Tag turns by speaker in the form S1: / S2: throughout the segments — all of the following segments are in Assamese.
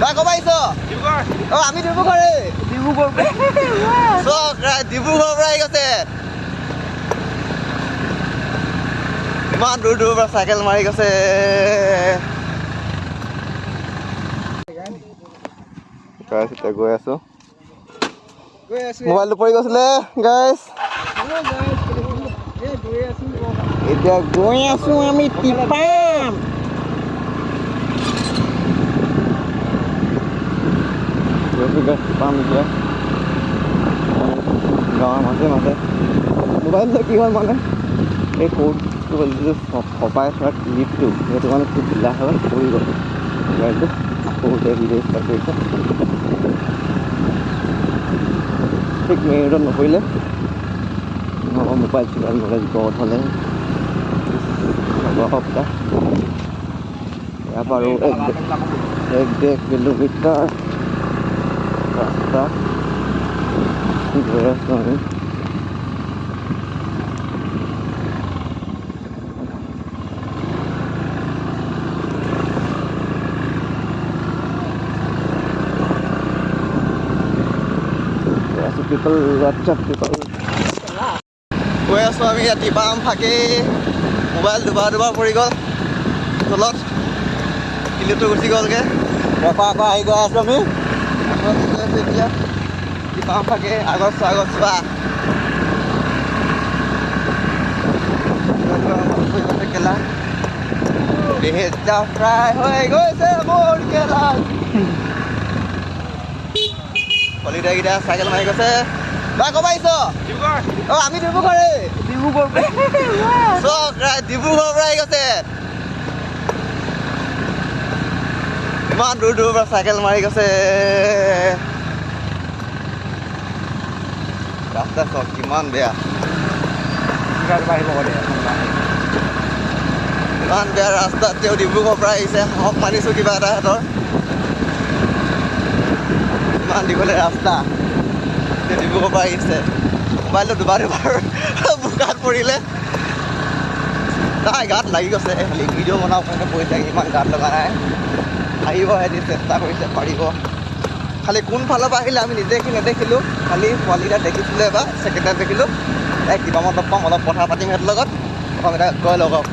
S1: তই ক'ব আহিছ? অঁ আমি ডিব্ৰুগড় ডিব্ৰুগড়ৰ পৰা আহি গৈছে। ইমান দূৰ দূৰৰ পৰা চাইকেল মাৰি গৈছে। এতিয়া গৈ আছো, মোবাইলটো পৰি গৈছিলে গাইছ। এতিয়া গৈ আছো আমি টিপাম। টিপাম এতিয়া গাঁৱৰ মাজে মাজে। মোবাইলটো কি হ'ল মানে এই ক'ৰ্ডটো ফপাই থোৱা ক্লিপটো সেইটো মানে খুব ঢিলা হয়, পৰি গ'ল মোবাইলটো। আকৌ ভিডিঅ' ষ্টাৰ্ট কৰিছে, ঠিক মেইন ৰোডত নপৰিলে মোবাইল চোবাইল নলেজ গড হ'লে সপ্তাহ ইয়াৰ পৰা আৰু 1.5 কিলোমিটাৰ ৰাস্তা গৈ আছোঁ আমি। people WhatsApp people গৈ আছোঁ আমি ইয়াত টিপাম ফাঁকি। মোবাইল দুবাৰ পৰি গ'ল তলত, ক্লিপটো গুচি গ'লগৈ। আকৌ আহি গৈ আছোঁ আমি এতিয়া টিপাম ফাঁকি। আগত চোৱা কেলা ফ্ৰাই হৈ গৈছে মোৰ কেলা। কলিতাকেইটা চাইকেল মাৰি গৈছে। তই ক'ব আহিছ? অঁ আমি ডিব্ৰুগড় ডিব্ৰুগড়ৰ পৰা আহি গৈছে। ইমান দূৰ দূৰৰ পৰা চাইকেল মাৰি গৈছে। ৰাস্তা চক কিমান বেয়া, ইমান বেয়া ৰাস্তাত তেওঁ ডিব্ৰুগড়ৰ পৰা আহিছে। সাহস মানিছোঁ কিবা এটা সিহঁতৰ। ইমান দীঘলীয়া ৰাস্তা, ডিব্ৰুগড়ৰ পৰা আহিছে। মোবাইলটো দুবাৰ বোকাত পৰিলে, নাই গাত লাগি গৈছে। খালি ভিডিঅ' বনাব কাৰণে পইচা ইমান গাত লগা নাই। আহিব সিহঁতি চেষ্টা কৰিছে, পাৰিব। খালি কোনফালৰ পৰা আহিলে আমি নিজে নেদেখিলোঁ, খালি পোৱালিকেইটা দেখিছিলোঁ। এবাৰ ছেকেণ্ড টাইম দেখিলোঁ। কিবা মত লগ পাম, অলপ কথা পাতিম সিহঁতৰ লগত। প্ৰথম এটা গৈ লগক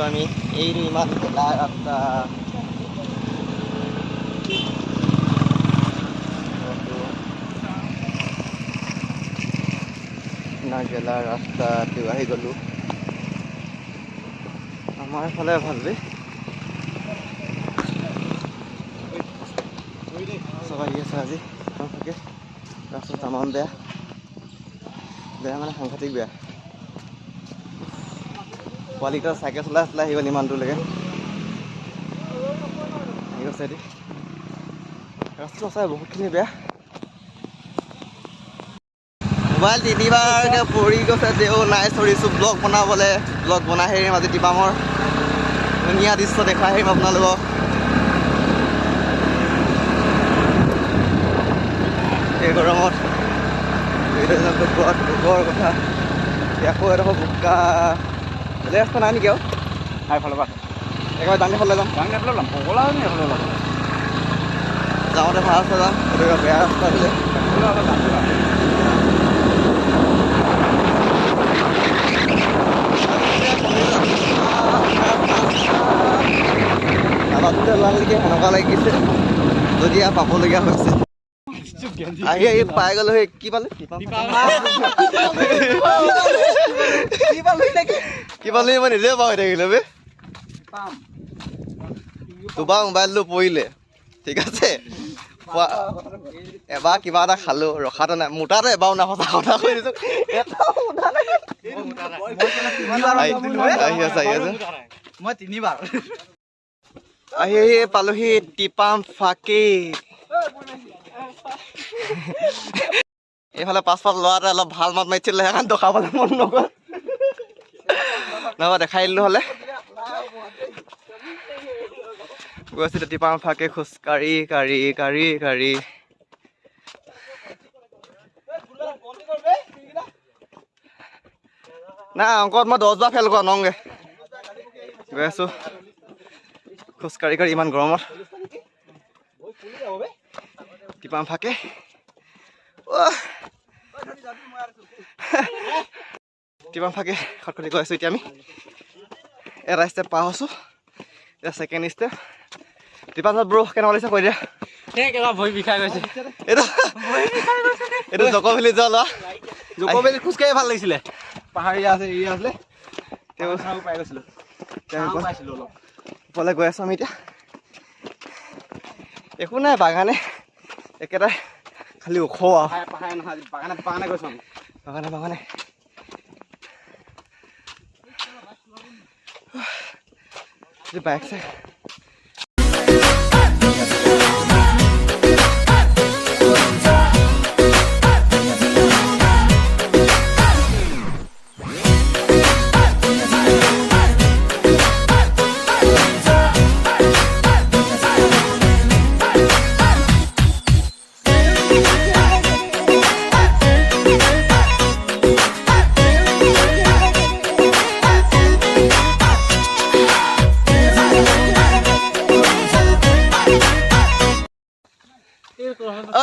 S1: আমি এইটো ইমান গেলা ৰাস্তা। গেলা ৰাস্তাটো আহি গ'লোঁ। আমাৰ ফালে ভাল বে, চব আহি আছে আজি। থাকে ৰাস্তা তামাম বেয়া মানে সাংঘাতিক বেয়া। পোৱালিকেইটা চাইকেল চলাই আহি গ'ল ইমান দূৰলৈকে। আহি গৈছে সিহঁতি। ৰাস্তাটো সঁচাই বহুতখিনি বেয়া। মোবাইল তিনিবাৰকৈ পৰি গৈছে। তেওঁ নাই চৰিছোঁ ব্লগ বনাবলৈ। ব্লগ বনাই আহিম আজি টিপামৰ ধুনীয়া দৃশ্য দেখাই আহিম আপোনালোকক। এই গৰমত দুখৰ কথা। আকৌ এডোখৰ বোকা বেলেগ ৰাস্তা নাই নেকি আৰু? এইফালৰ পৰা একেবাৰে দাংগেফালে যাম। যাওঁতে ভাল ৰাস্তা যাম, সেইটো বেয়া ৰাস্তা বোলে। সেনেকুৱা লাগিছে যদি ইয়াত পাবলগীয়া হৈছে। আহি পাই গ'লো। সেই কি পালো মই নিজে পাহৰি থাকিলো বে। দুবাৰ মোবাইলটো পৰিলে, ঠিক আছে। এবাৰ কিবা এটা খালো, ৰখাটো নাই। মোটাটো এবাৰো নাই, সঁচা কথা কৈ দিছো। আহি আছে মই তিনিবাৰ আহি পালোহি টিপাম ফাঁকি। এইফালে পাছফাল ল'ৰা এটা অলপ ভাল মাত মাৰিছিলে, সেইকাৰণে দেখাবলৈ মন নগ'ল। নহ'বা দেখাই দিলোঁ হ'লে। গৈছিলোঁ টিপাম ফাঁকি খোজকাঢ়ি কাঢ়ি। নাই অংকত মই 10 বাৰ ফেল কৰা নংগে। গৈ আছোঁ খোজকাঢ়ি ইমান গৰমত। টিপাম ফাকে টিপাম ফাকে খটখটি গৈ আছোঁ এতিয়া আমি এটা ষ্টেপ পাৰ হৈছোঁ এতিয়া ছেকেণ্ড ষ্টেপ টিপাম ব্ৰ কেনেকুৱা লাগিছে কৈ দিয়া
S2: ভৰি বিষাই গৈছে
S1: এইটো জক' ভেলি যোৱা লোৱা
S2: জক' ভেলি খোজকাঢ়ি ভাল লাগিছিলে
S1: পাহাৰীয়া আছে এৰিয়া আছিলে
S2: তেওঁ পাই গৈছিলোঁ পাইছিলোঁ অলপ
S1: ওপৰলৈ গৈ আছোঁ আমি এতিয়া একো নাই বাগানে একেটাই খালি ওখ
S2: পাহাৰে নহয় বাগানে গৈছোঁ আমি
S1: বাগানে বাইক চাই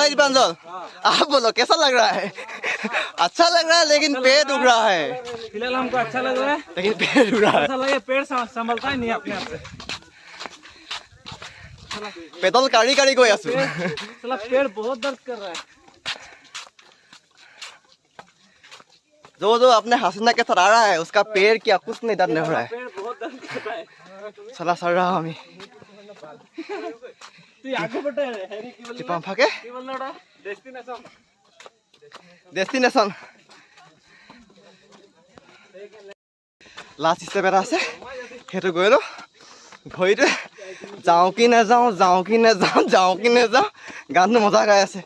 S1: दीपांजल आप बोलो कैसा लग रहा है अच्छा लग रहा है लेकिन पेड़ दुख रहा है
S2: फिलहाल हमको अच्छा लग रहा है
S1: लेकिन पेड़ दुख रहा है
S2: ऐसा लगे पेड़ संभलता ही नहीं अपने आप से
S1: पेडल काढ़ी काढ़ी गई आसु
S2: साला पेड़ बहुत दर्द कर रहा है
S1: जो अपने हंसना के साथ आ रहा है उसका पेड़ क्या कुछ नहीं दर्द नहीं हो रहा है
S2: पेड़ बहुत दर्द कर रहा है
S1: साला सड़ रहा हूँ मैं টিপাম ফাকে ডেষ্টিনেশ্যন লাষ্ট ষ্টেপ এটা আছে সেইটো গৈলো ভৰিটো যাওঁ কি নাযাওঁ গানটো মজা গাই আছে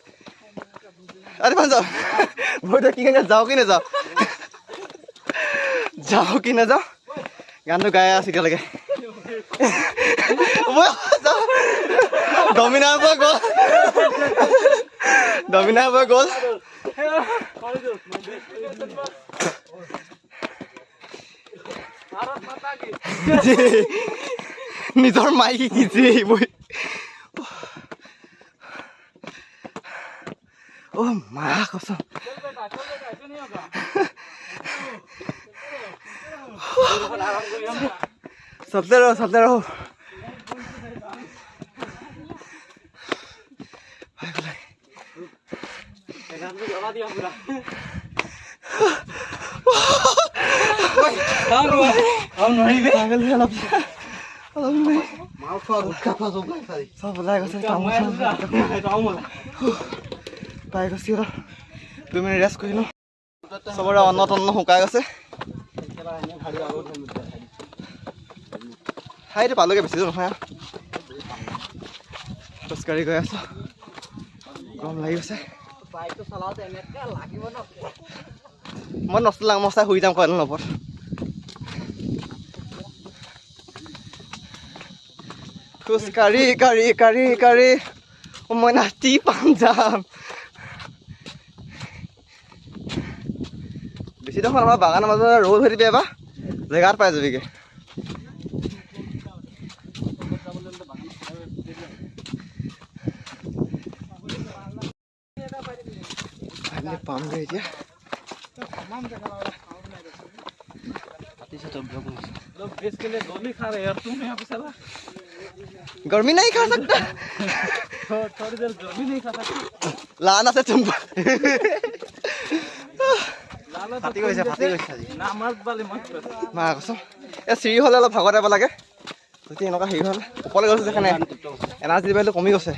S1: আৰে পাঞ্জল ভৰিটো কি কাৰণে যাওঁ কি নাযাওঁ গানটো গাই আছে এতিয়ালৈকে Domina por gol. নিজৰ মাইকি কিছে মই ও মা কসম सबसे रहो তুমি ৰেষ্ট কৰিলো চবৰে অন্ন শুকাই গৈছে ঠাইটো পালোগে বেছি দূৰ নহয় খোজকাঢ়ি গৈ আছো গৰম লাগি গৈছে মই নচলাং মই চাই শুই যাম কয় ওপৰত খোজকাঢ়ি মই নাতি পাম যাম বেছি দেখোন আমাৰ বাগানৰ মাজত ৰ'দ হৈ দিবি এবাৰ জেগাত পাই যাবিগে पाऊंगे क्या
S2: लोग देश के लिए गोली खा रहे हैं और तुम यहाँ पे साला
S1: गर्मी नहीं खा सकता
S2: थोड़ी देर गर्मी नहीं खा सकता
S1: लाना से तुम
S2: फाटी গৈছে না মাছ বালি মাছ
S1: মা কসম এ চিৰি হ'লে অলপ ভাগৰ যাব লাগে যদি এনেকুৱা হেৰি হ'লে ওপৰলৈ গৈছে সেইকাৰণে এনাৰ্জি লেভেলটো কমি গৈছে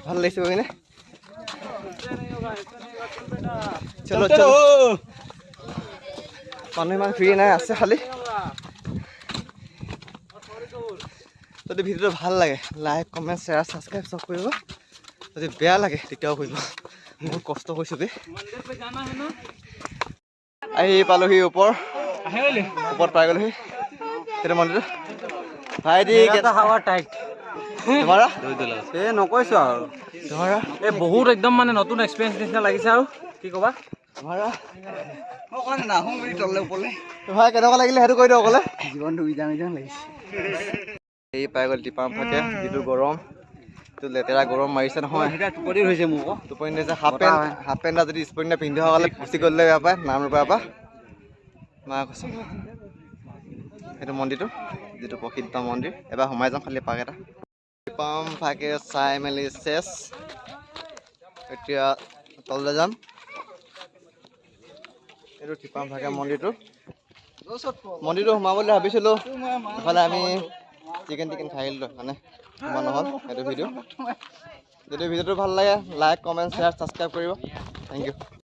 S1: ভাল লাগিছে গৈ কিনে চলো মানুহ ইমান ফ্ৰী নাই আছে খালি যদি ভিডিঅ'টো ভাল লাগে লাইক কমেণ্ট শ্বেয়াৰ ছাবস্ক্ৰাইব চব কৰিব যদি বেয়া লাগে তেতিয়াও কৰিব বহুত কষ্ট কৰিছোঁ দেই আহি পালোহি ওপৰত পাই গ'লোহি সেইটো মন্দিৰটো ভাইটি
S2: হাৱা টাইট
S1: তোমাৰা
S2: এই নকৈছোঁ আৰু
S1: তোমাৰা
S2: এই বহুত একদম মানে নতুন এক্সপিৰিয়েঞ্চ নিচিনা লাগিছে আৰু কি ক'বা
S1: তোমাৰা নাহোঁ বুলি তললৈ ওপৰলৈ ভাই কেনেকুৱা লাগিলে সেইটো কৈ দিওঁ অকলে
S2: জীৱনটো উজান লাগিছে
S1: এই পাই গ'ল টিপাম ফাকে যিটো গৰম তো লেতেৰা গৰম মাৰিছে নহয়
S2: টোপনি হৈছে মোৰ আকৌ
S1: টোপনি দিছে হাফ পেণ্ট এটা যদি স্পৰ্টিং এটা পিন্ধি সকলে গুচি গ'লে বেয়া পায় নাম ৰূপাৰ পৰা মা কৈছোঁ সেইটো মন্দিৰটো যিটো প্ৰসিদ্ধ মন্দিৰ এবাৰ সোমাই যাম খালি পাক এটা পাম ভাগে চাই মেলি চেছ এতিয়া তললৈ যাম এইটো টিপাম ভাগে মন্দিৰটো সোমাবলৈ ভাবিছিলোঁ ইফালে আমি চিকেন খাই আহিলোঁ মানে সোমোৱা নহ'ল সেইটো ভিডিঅ' যদি ভিডিঅ'টো ভাল লাগে লাইক কমেণ্ট শ্বেয়াৰ ছাবস্ক্ৰাইব কৰিব থেংক ইউ